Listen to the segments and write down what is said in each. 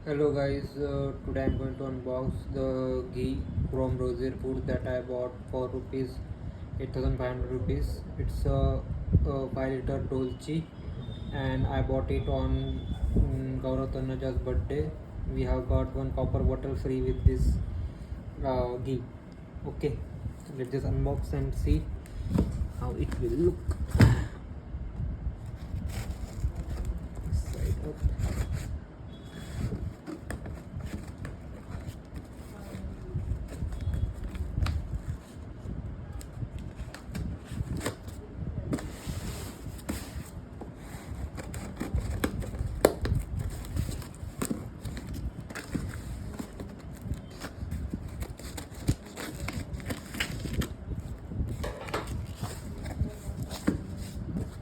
Hello guys, today I'm going to unbox the ghee from rosier food that I bought for rupees 8500 rupees. It's a 5 liter dolce and I bought it on Gaurav Tanaja's birthday. We have got one copper bottle free with this ghee. Okay, let's just unbox and see how it will look. Side up.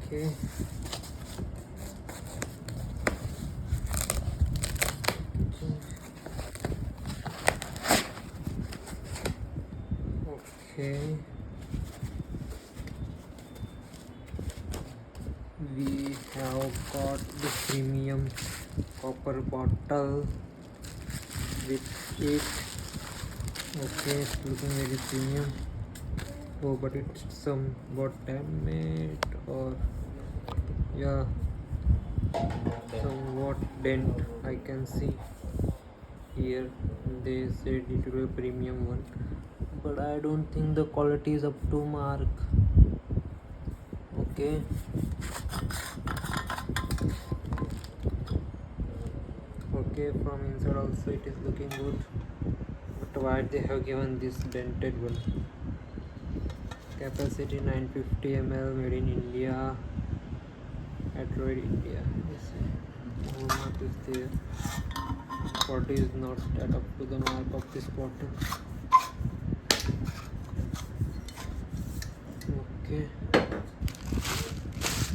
Okay. Okay. We have got the premium copper bottle with it. Okay, it's looking very premium. Oh, but it's somewhat damaged, or yeah, somewhat dent I can see here. They said it will be a premium one, but I don't think the quality is up to mark. Okay. Okay, from inside also it is looking good, but why they have given this dented one? Capacity 950 ml, made in India, Android India. Yes, mark is there. Bottle is not that up to the mark of this bottle. Okay.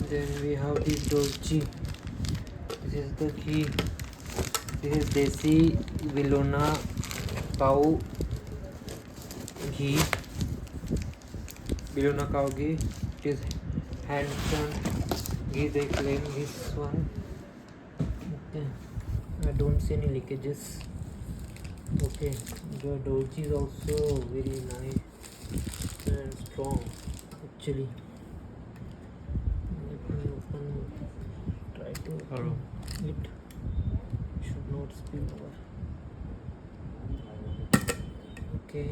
Then we have this dolce. This is the ghee. This is desi Vilona cow ghee. Vilona cow ghee. It is hand-churned ghee. They claim this one. Okay. I don't see any leakages. Okay. The dolce is also very nice and strong. Actually, let me open. Try to open it. Should not spill over. Okay.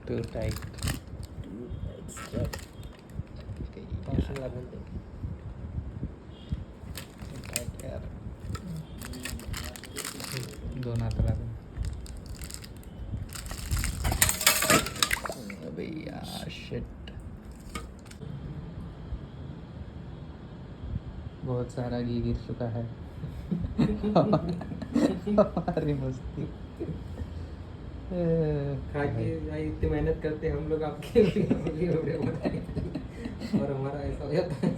Too tight. Strap. Okay, Tension लागून दे. too tight यार. दोन हात लागून. अबे यार shit. बहुत सारा घी गिर चुका है. हमारी मस्ती. खाके इतनी मेहनत करते हम लोग आपके लिए और हमारा ऐसा हो जाता है.